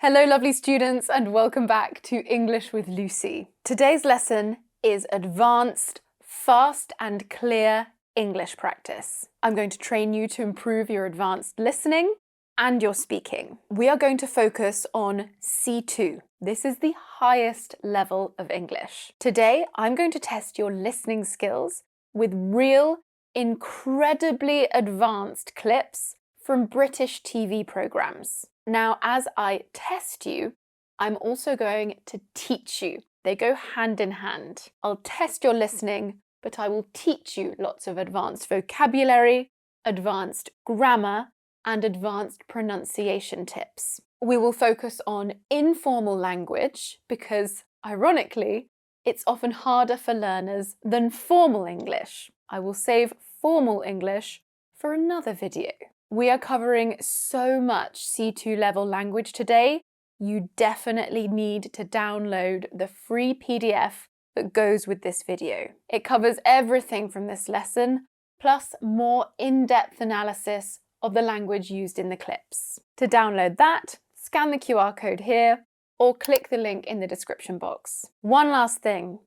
Hello lovely students and welcome back to English with Lucy. Today's lesson is advanced, fast and clear English practice. I'm going to train you to improve your advanced listening and your speaking. We are going to focus on C2. This is the highest level of English. Today I'm going to test your listening skills with real, incredibly advanced clips from British TV programs. Now, as I test you, I'm also going to teach you. They go hand in hand. I'll test your listening, but I will teach you lots of advanced vocabulary, advanced grammar, and advanced pronunciation tips. We will focus on informal language because, ironically, it's often harder for learners than formal English. I will save formal English for another video. We are covering so much C2 level language today, you definitely need to download the free PDF that goes with this video. It covers everything from this lesson, plus more in-depth analysis of the language used in the clips. To download that, scan the QR code here, or click the link in the description box. One last thing.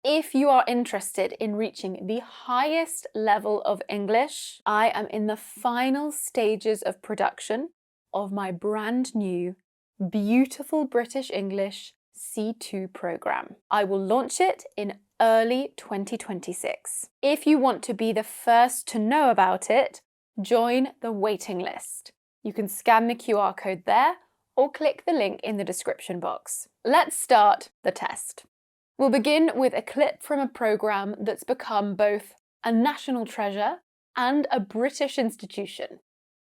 If you are interested in reaching the highest level of English, I am in the final stages of production of my brand new, beautiful British English C2 program. I will launch it in early 2026. If you want to be the first to know about it, join the waiting list. You can scan the QR code there or click the link in the description box. Let's start the test. We'll begin with a clip from a programme that's become both a national treasure and a British institution,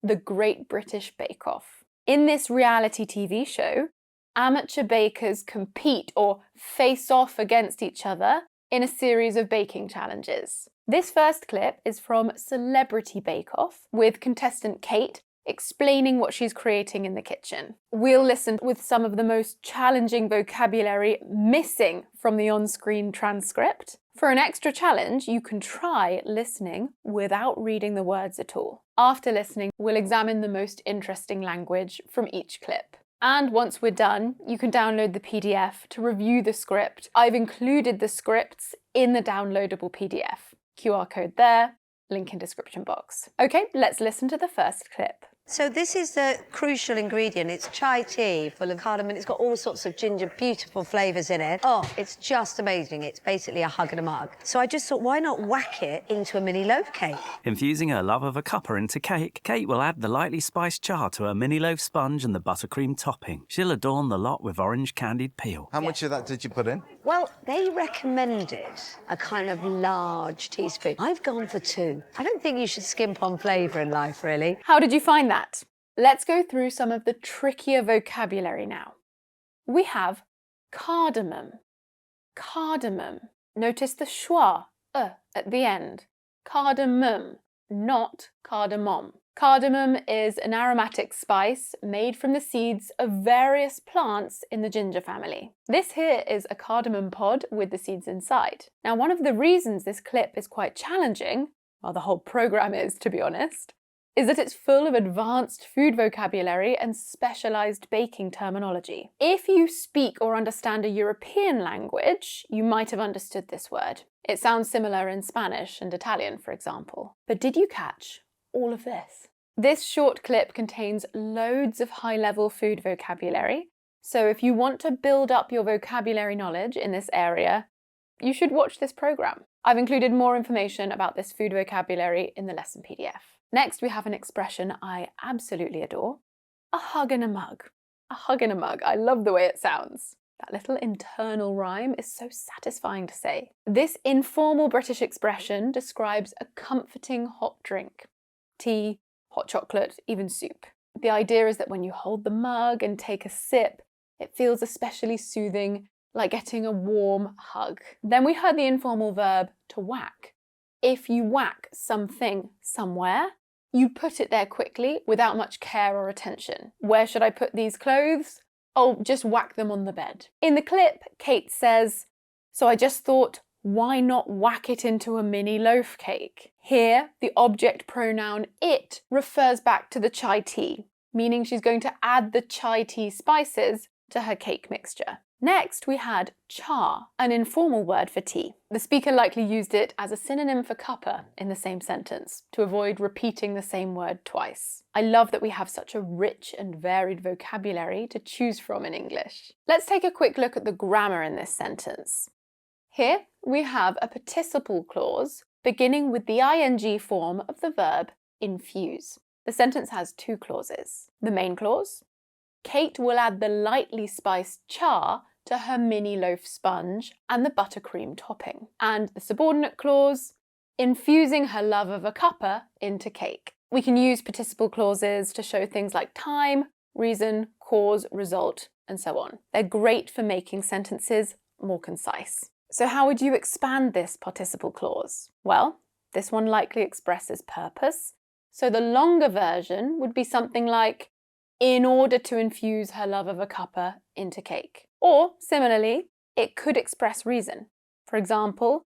The Great British Bake Off. In this reality TV show, amateur bakers compete or face off against each other in a series of baking challenges. This first clip is from Celebrity Bake Off with contestant Kate explaining what she's creating in the kitchen. We'll listen with some of the most challenging vocabulary missing from the on-screen transcript. For an extra challenge, you can try listening without reading the words at all. After listening, we'll examine the most interesting language from each clip. And once we're done, you can download the PDF to review the script. I've included the scripts in the downloadable PDF. QR code there, link in description box. Okay, let's listen to the first clip. So this is the crucial ingredient. It's chai tea full of cardamom. It's got all sorts of ginger, beautiful flavours in it. Oh, it's just amazing. It's basically a hug and a mug. So I just thought, why not whack it into a mini loaf cake? Infusing her love of a cuppa into cake, Kate will add the lightly spiced char to her mini loaf sponge and the buttercream topping. She'll adorn the lot with orange candied peel. How much of that did you put in? Well, they recommended a kind of large teaspoon. I've gone for 2. I don't think you should skimp on flavour in life, really. How did you find that? Let's go through some of the trickier vocabulary now. We have cardamom. Cardamom. Notice the schwa, at the end. Cardamom, not cardamom. Cardamom is an aromatic spice made from the seeds of various plants in the ginger family. This here is a cardamom pod with the seeds inside. Now, one of the reasons this clip is quite challenging, well, the whole program is, to be honest, is that it's full of advanced food vocabulary and specialised baking terminology. If you speak or understand a European language, you might have understood this word. It sounds similar in Spanish and Italian, for example. But did you catch all of this? This short clip contains loads of high-level food vocabulary, so if you want to build up your vocabulary knowledge in this area, you should watch this program. I've included more information about this food vocabulary in the lesson PDF. Next, we have an expression I absolutely adore, a hug and a mug. A hug and a mug. I love the way it sounds. That little internal rhyme is so satisfying to say. This informal British expression describes a comforting hot drink. Tea, hot chocolate, even soup. The idea is that when you hold the mug and take a sip, it feels especially soothing, like getting a warm hug. Then we heard the informal verb to whack. If you whack something somewhere, you put it there quickly without much care or attention. Where should I put these clothes? Oh, just whack them on the bed. In the clip, Kate says, so I just thought, why not whack it into a mini loaf cake? Here, the object pronoun it refers back to the chai tea. meaning she's going to add the chai tea spices to her cake mixture. Next, we had cha, an informal word for tea. The speaker likely used it as a synonym for cuppa in the same sentence to avoid repeating the same word twice. I love that we have such a rich and varied vocabulary to choose from in English. Let's take a quick look at the grammar in this sentence. Here we have a participle clause beginning with the ing form of the verb infuse. The sentence has two clauses. The main clause, Kate will add the lightly spiced cha to her mini loaf sponge and the buttercream topping. And the subordinate clause, infusing her love of a cuppa into cake. We can use participle clauses to show things like time, reason, cause, result, and so on. They're great for making sentences more concise. So how would you expand this participle clause? Well, this one likely expresses purpose. So the longer version would be something like, in order to infuse her love of a cuppa into cake. Or, similarly, it could express reason. For example,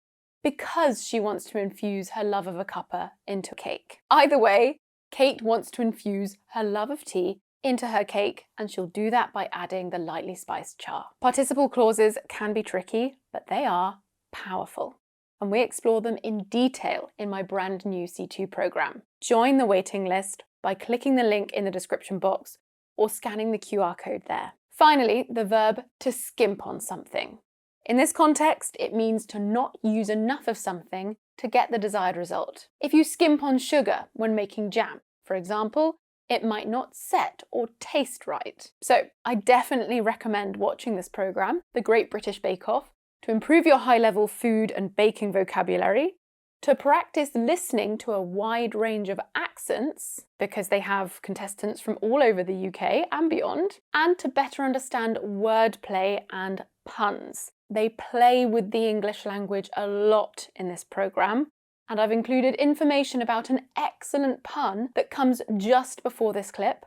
because she wants to infuse her love of a cuppa into cake. Either way, Kate wants to infuse her love of tea into her cake, and she'll do that by adding the lightly spiced cha. Participle clauses can be tricky, but they are powerful. And we explore them in detail in my brand new C2 program. Join the waiting list by clicking the link in the description box or scanning the QR code there. Finally, the verb to skimp on something. In this context, it means to not use enough of something to get the desired result. If you skimp on sugar when making jam, for example, it might not set or taste right. So I definitely recommend watching this program, The Great British Bake Off, to improve your high-level food and baking vocabulary, to practice listening to a wide range of accents, because they have contestants from all over the UK and beyond, and to better understand wordplay and puns. They play with the English language a lot in this program, and I've included information about an excellent pun that comes just before this clip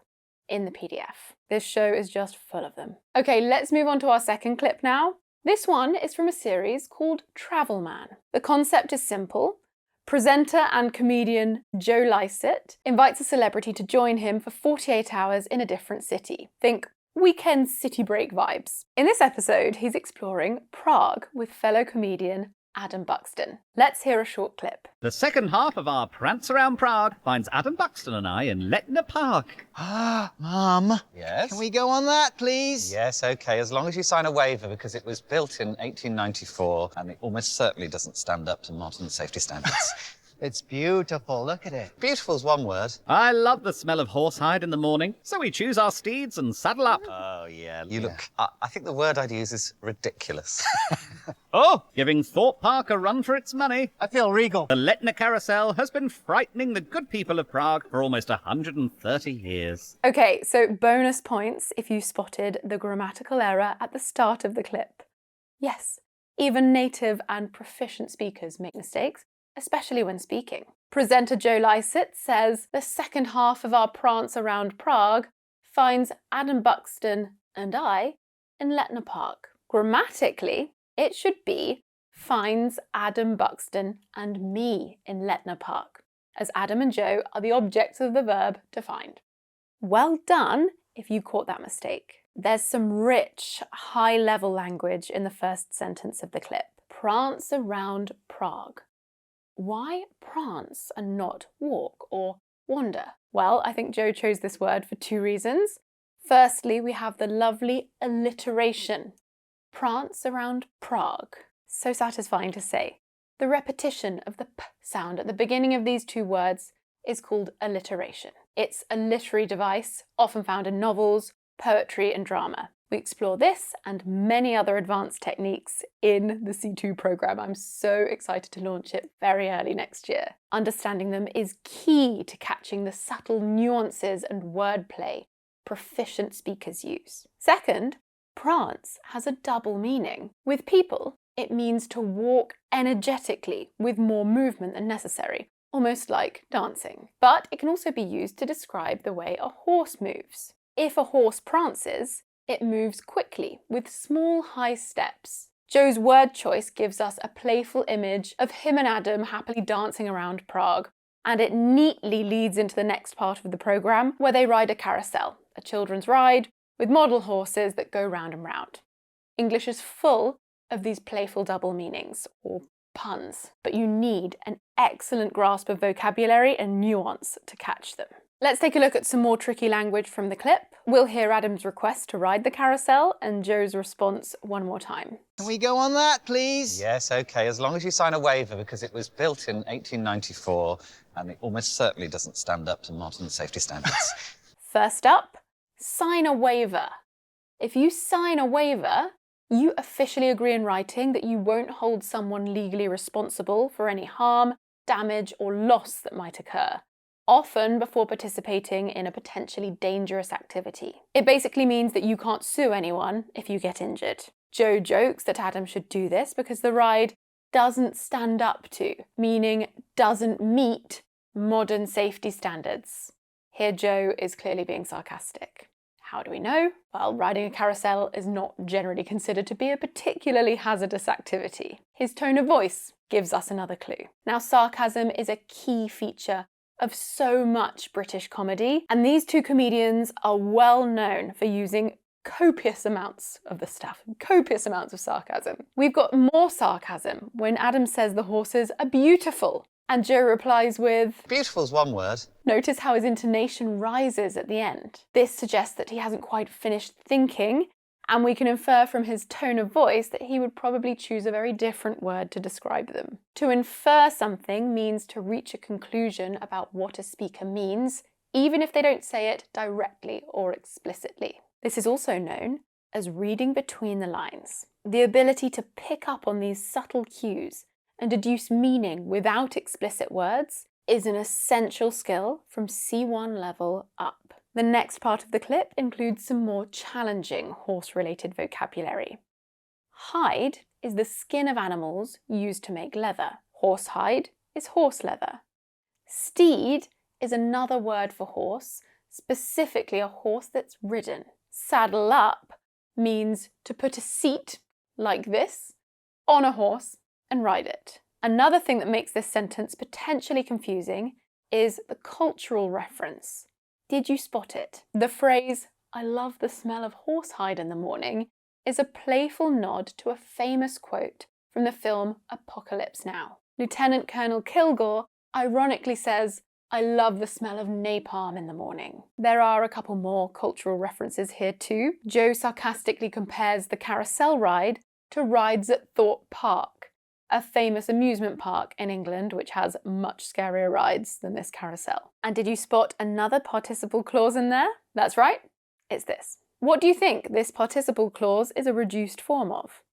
in the PDF. This show is just full of them. Okay, let's move on to our second clip now. This one is from a series called Travel Man. The concept is simple. Presenter and comedian Joe Lycett invites a celebrity to join him for 48 hours in a different city. Think weekend city break vibes. In this episode, he's exploring Prague with fellow comedian Adam Buxton. Let's hear a short clip. The second half of our prance around Prague finds Adam Buxton and I in Letna Park. Ah, Mum. Yes? Can we go on that, please? Yes, OK, as long as you sign a waiver, because it was built in 1894 and it almost certainly doesn't stand up to modern safety standards. It's beautiful. Look at it. Beautiful's one word. I love the smell of horsehide in the morning, so we choose our steeds and saddle up. Oh, yeah. You look... I think the word I'd use is ridiculous. Oh, giving Thorpe Park a run for its money. I feel regal. The Letna Carousel has been frightening the good people of Prague for almost 130 years. Okay, so bonus points if you spotted the grammatical error at the start of the clip. Yes, even native and proficient speakers make mistakes, especially when speaking. Presenter Joe Lycett says the second half of our prance around Prague finds Adam Buxton and I in Letna Park. Grammatically, it should be finds Adam Buxton and me in Letna Park, as Adam and Joe are the objects of the verb to find. Well done if you caught that mistake. There's some rich, high-level language in the first sentence of the clip. Prance around Prague. Why prance and not walk or wander? Well, I think Joe chose this word for two reasons. Firstly, we have the lovely alliteration. Prance around Prague. So satisfying to say. The repetition of the p sound at the beginning of these two words is called alliteration. It's a literary device often found in novels, poetry and drama. We explore this and many other advanced techniques in the C2 program. I'm so excited to launch it very early next year. Understanding them is key to catching the subtle nuances and wordplay proficient speakers use. Second, prance has a double meaning. With people, it means to walk energetically with more movement than necessary, almost like dancing. But it can also be used to describe the way a horse moves. If a horse prances, it moves quickly with small high steps. Joe's word choice gives us a playful image of him and Adam happily dancing around Prague, and it neatly leads into the next part of the programme where they ride a carousel, a children's ride with model horses that go round and round. English is full of these playful double meanings, or puns, but you need an excellent grasp of vocabulary and nuance to catch them. Let's take a look at some more tricky language from the clip. We'll hear Adam's request to ride the carousel and Joe's response one more time. Can we go on that, please? Yes, OK, as long as you sign a waiver, because it was built in 1894 and it almost certainly doesn't stand up to modern safety standards. First up, sign a waiver. If you sign a waiver, you officially agree in writing that you won't hold someone legally responsible for any harm, damage, or loss that might occur, often before participating in a potentially dangerous activity. It basically means that you can't sue anyone if you get injured. Joe jokes that Adam should do this because the ride doesn't stand up to, meaning doesn't meet, modern safety standards. Here Joe is clearly being sarcastic. How do we know? Well, riding a carousel is not generally considered to be a particularly hazardous activity. His tone of voice gives us another clue. Now, sarcasm is a key feature of so much British comedy, and these two comedians are well known for using copious amounts of the stuff, copious amounts of sarcasm. We've got more sarcasm when Adam says the horses are beautiful, and Joe replies with, Beautiful's one word. Notice how his intonation rises at the end. This suggests that he hasn't quite finished thinking, and we can infer from his tone of voice that he would probably choose a very different word to describe them. To infer something means to reach a conclusion about what a speaker means, even if they don't say it directly or explicitly. This is also known as reading between the lines, the ability to pick up on these subtle cues and deduce meaning without explicit words is an essential skill from C1 level up. The next part of the clip includes some more challenging horse-related vocabulary. Hide is the skin of animals used to make leather. Horsehide is horse leather. Steed is another word for horse, specifically a horse that's ridden. Saddle up means to put a seat, like this, on a horse and ride it. Another thing that makes this sentence potentially confusing is the cultural reference. Did you spot it? The phrase, "I love the smell of horsehide in the morning," is a playful nod to a famous quote from the film Apocalypse Now. Lieutenant Colonel Kilgore ironically says, "I love the smell of napalm in the morning." There are a couple more cultural references here too. Joe sarcastically compares the carousel ride to rides at Thorpe Park, a famous amusement park in England which has much scarier rides than this carousel. And did you spot another participle clause in there? That's right, it's this. What do you think this participle clause is a reduced form of?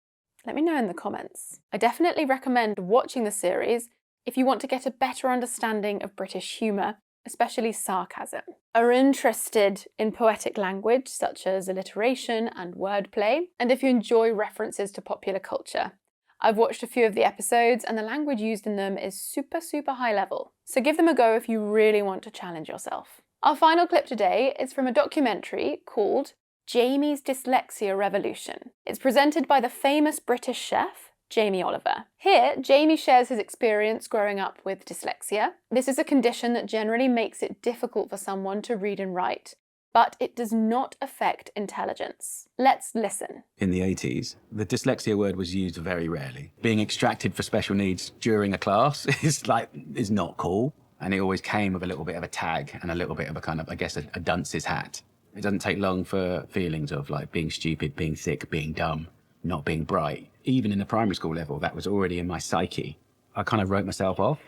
Let me know in the comments. I definitely recommend watching the series if you want to get a better understanding of British humour, especially sarcasm. Are interested in poetic language such as alliteration and wordplay, and if you enjoy references to popular culture. I've watched a few of the episodes and the language used in them is super high level, so give them a go if you really want to challenge yourself. Our final clip today is from a documentary called Jamie's Dyslexia Revolution. It's presented by the famous British chef, Jamie Oliver. Here, Jamie shares his experience growing up with dyslexia. This is a condition that generally makes it difficult for someone to read and write, but it does not affect intelligence. Let's listen. In the 80s, the dyslexia word was used very rarely. Being extracted for special needs during a class is not cool, and it always came with a little bit of a tag and a little bit of a kind of, I guess, a dunce's hat. It doesn't take long for feelings of like being stupid, being thick, being dumb, not being bright. Even in the primary school level, that was already in my psyche. I kind of wrote myself off.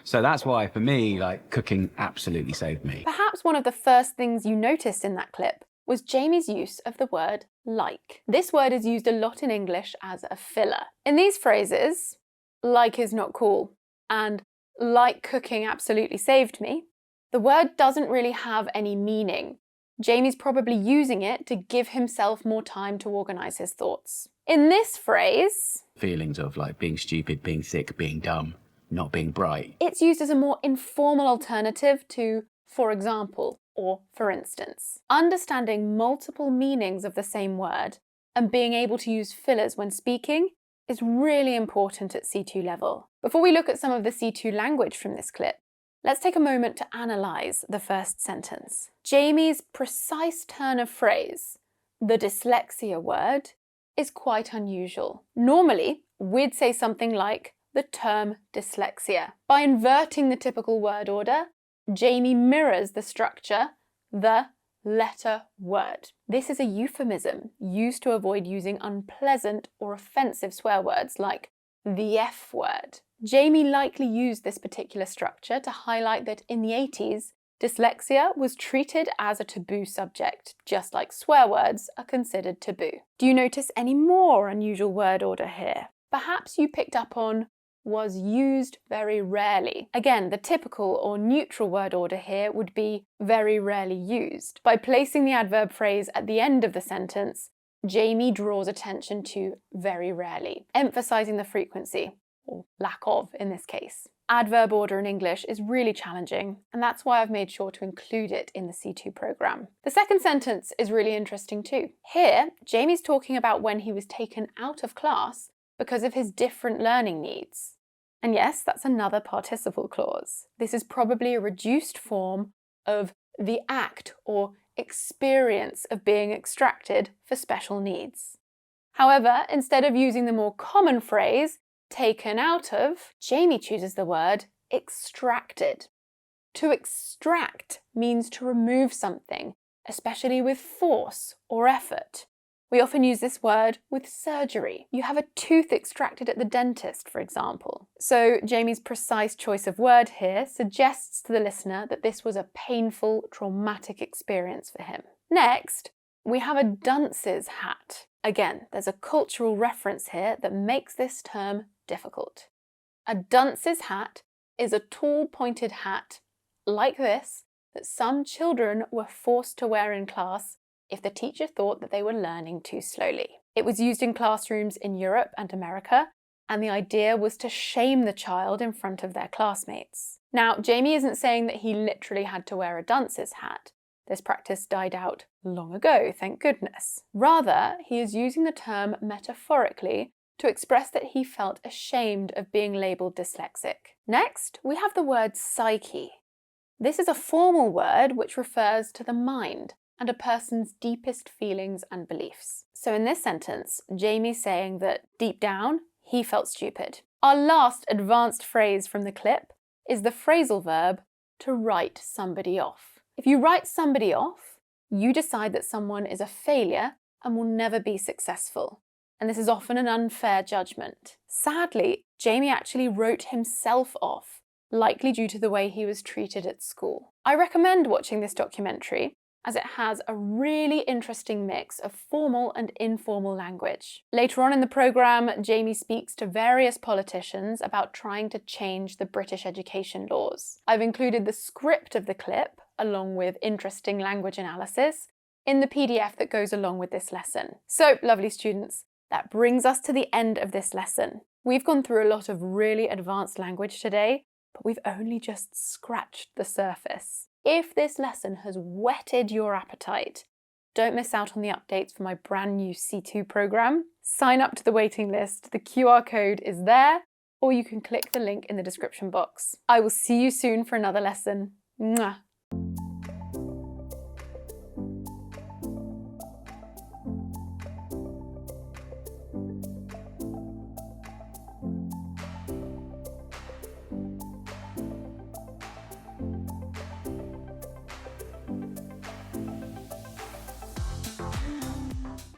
So that's why, for me, like, cooking absolutely saved me. Perhaps one of the first things you noticed in that clip was Jamie's use of the word like. This word is used a lot in English as a filler. In these phrases, like is not cool, and like cooking absolutely saved me, the word doesn't really have any meaning. Jamie's probably using it to give himself more time to organise his thoughts. In this phrase, Feelings of like being stupid, being thick, being dumb, not being bright. It's used as a more informal alternative to for example or for instance. Understanding multiple meanings of the same word and being able to use fillers when speaking is really important at C2 level. Before we look at some of the C2 language from this clip, Let's take a moment to analyse the first sentence. Jamie's precise turn of phrase, the dyslexia word, is quite unusual. Normally, we'd say something like the term dyslexia. By inverting the typical word order, Jamie mirrors the structure, the letter word. This is a euphemism used to avoid using unpleasant or offensive swear words like the F word. Jamie likely used this particular structure to highlight that in the 80s, dyslexia was treated as a taboo subject, just like swear words are considered taboo. Do you notice any more unusual word order here? Perhaps you picked up on was used very rarely. Again, the typical or neutral word order here would be very rarely used. By placing the adverb phrase at the end of the sentence, Jamie draws attention to very rarely, emphasizing the frequency, or lack of in this case. Adverb order in English is really challenging, and that's why I've made sure to include it in the C2 program. The second sentence is really interesting too. Here, Jamie's talking about when he was taken out of class because of his different learning needs. And yes, that's another participle clause. This is probably a reduced form of the act or experience of being extracted for special needs. However, instead of using the more common phrase, taken out of, Jamie chooses the word extracted. To extract means to remove something, especially with force or effort. We often use this word with surgery. You have a tooth extracted at the dentist, for example. So Jamie's precise choice of word here suggests to the listener that this was a painful, traumatic experience for him. Next, we have a dunce's hat. Again, there's a cultural reference here that makes this term difficult. A dunce's hat is a tall pointed hat like this that some children were forced to wear in class if the teacher thought that they were learning too slowly. It was used in classrooms in Europe and America, and the idea was to shame the child in front of their classmates. Now, Jamie isn't saying that he literally had to wear a dunce's hat. This practice died out long ago, thank goodness. Rather, he is using the term metaphorically to express that he felt ashamed of being labelled dyslexic. Next, we have the word psyche. This is a formal word which refers to the mind and a person's deepest feelings and beliefs. So in this sentence, Jamie's saying that deep down, he felt stupid. Our last advanced phrase from the clip is the phrasal verb to write somebody off. If you write somebody off, you decide that someone is a failure and will never be successful. And this is often an unfair judgment. Sadly, Jamie actually wrote himself off, likely due to the way he was treated at school. I recommend watching this documentary as it has a really interesting mix of formal and informal language. Later on in the programme, Jamie speaks to various politicians about trying to change the British education laws. I've included the script of the clip, along with interesting language analysis, in the PDF that goes along with this lesson. So, lovely students, that brings us to the end of this lesson. We've gone through a lot of really advanced language today, but we've only just scratched the surface. If this lesson has whetted your appetite, don't miss out on the updates for my brand new C2 program. Sign up to the waiting list. The QR code is there, or you can click the link in the description box. I will see you soon for another lesson. Mwah.